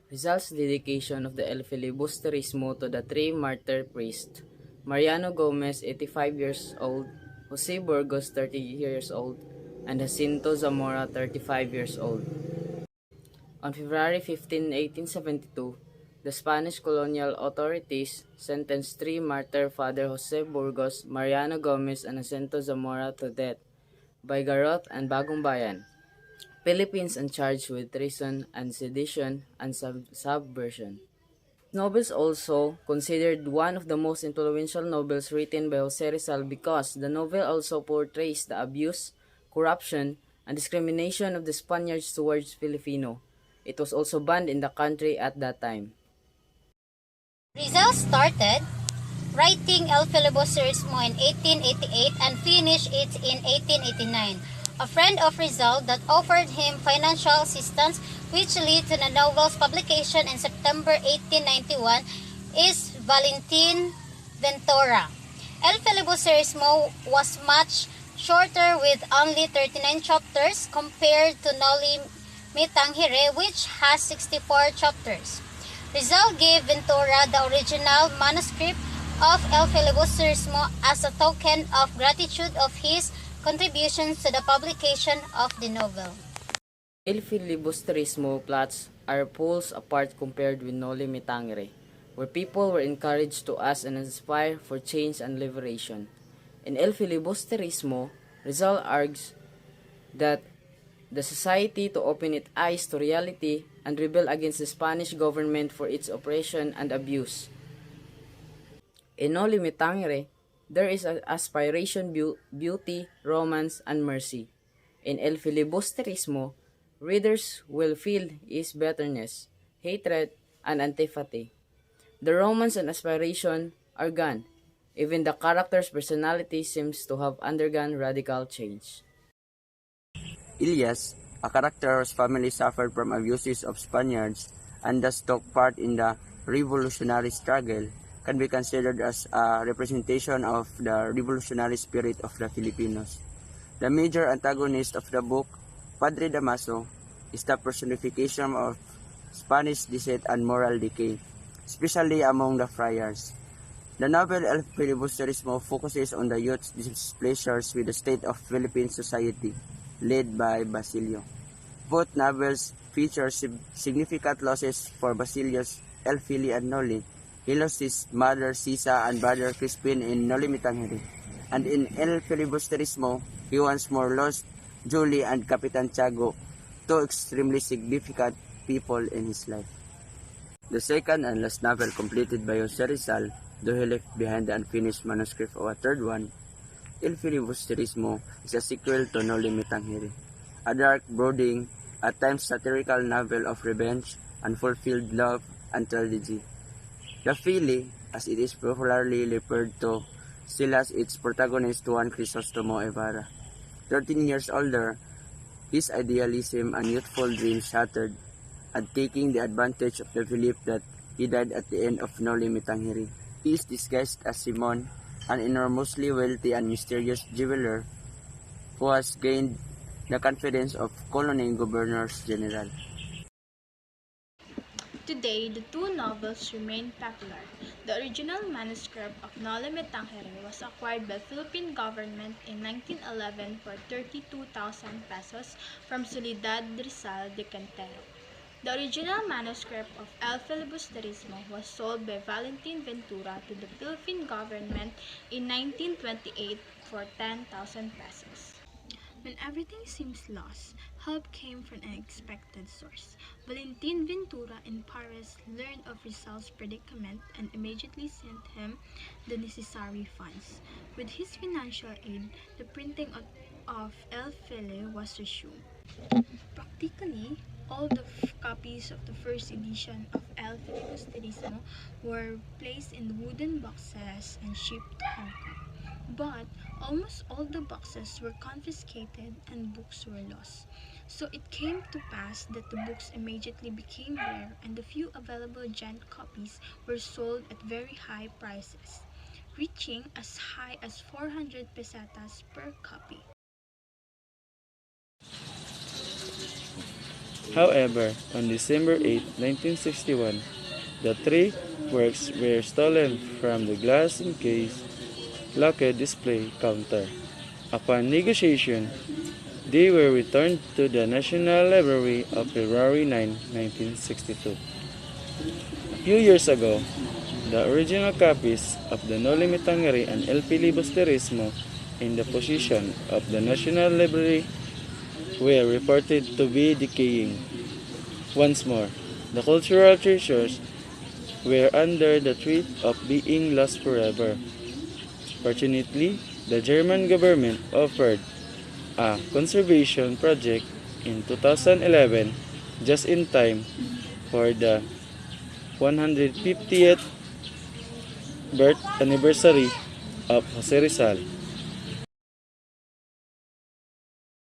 Rizal's dedication of the El Filibusterismo to the three martyr priests, Mariano Gomez, 85 years old, Jose Burgos, 30 years old, and Jacinto Zamora, 35 years old. On February 15, 1872, the Spanish colonial authorities sentenced three martyr Father Jose Burgos, Mariano Gomez, and Jacinto Zamora to death by garrote and Bagong Bayan, Philippines, and charged with treason and sedition and subversion. Novels also considered one of the most influential novels written by Jose Rizal because the novel also portrays the abuse, corruption, and discrimination of the Spaniards towards Filipino. It was also banned in the country at that time. Rizal started writing El Filibusterismo in 1888 and finished it in 1889. A friend of Rizal that offered him financial assistance, which led to the novel's publication in September 1891, is Valentin Ventura. El Filibusterismo was much shorter with only 39 chapters compared to Noli Me Tangere, which has 64 chapters. Rizal gave Ventura the original manuscript of El Filibusterismo as a token of gratitude of his contributions to the publication of the novel. El Filibusterismo plots are poles apart compared with Noli Me Tangere, where people were encouraged to ask and aspire for change and liberation. In El Filibusterismo, Rizal argues that the society to open its eyes to reality and rebel against the Spanish government for its oppression and abuse. In Noli Me Tangere, there is an aspiration, beauty, romance, and mercy. In El Filibusterismo, readers will feel is bitterness, hatred, and antipathy. The romance and aspiration are gone. Even the character's personality seems to have undergone radical change. Ilyas, a character whose family suffered from abuses of Spaniards and thus took part in the revolutionary struggle, can be considered as a representation of the revolutionary spirit of the Filipinos. The major antagonist of the book, Padre Damaso, is the personification of Spanish deceit and moral decay, especially among the friars. The novel El Filibusterismo focuses on the youth's displeasures with the state of Philippine society, led by Basilio. Both novels feature significant losses for Basilio's El Fili and Noli. He lost his mother Sisa and brother Crispin in Noli Me Tangere, and in El Filibusterismo, he once more lost Julie and Capitan Tiago, two extremely significant people in his life. The second and last novel completed by Jose Rizal, though he left behind the unfinished manuscript of a third one, El Filibusterismo, is a sequel to Noli Me Tangere, a dark, brooding, at times satirical novel of revenge, unfulfilled love, and tragedy. The Fili, as it is popularly referred to, still has its protagonist Juan Crisostomo Evara. 13 years older, his idealism and youthful dreams shattered, and taking the advantage of the belief that he died at the end of Noli Me Tangere. He is disguised as Simon, an enormously wealthy and mysterious jeweler who has gained the confidence of colony governors general. Today, the two novels remain popular. The original manuscript of Noli Me Tangere was acquired by Philippine government in 1911 for 32,000 pesos from Soledad Rizal de Cantero. The original manuscript of El Filibusterismo was sold by Valentin Ventura to the Philippine government in 1928 for 10,000 pesos. When everything seems lost, help came from an unexpected source. Valentin Ventura in Paris learned of Rizal's predicament and immediately sent him the necessary funds. With his financial aid, the printing of El Fili was resumed. Practically, all the copies of the first edition of El Filibusterismo were placed in wooden boxes and shipped to Hong Kong. But almost all the boxes were confiscated and books were lost. So it came to pass that the books immediately became rare and the few available giant copies were sold at very high prices, reaching as high as 400 pesetas per copy. However, on December 8, 1961, the three works were stolen from the glass encased locked display counter. Upon negotiation, they were returned to the National Library of February 9, 1962. A few years ago, the original copies of the Noli Me Tangere and El Filibusterismo in the possession of the National Library were reported to be decaying. Once more, the cultural treasures were under the threat of being lost forever. Fortunately, the German government offered a conservation project in 2011 just in time for the 150th birth anniversary of Jose Rizal.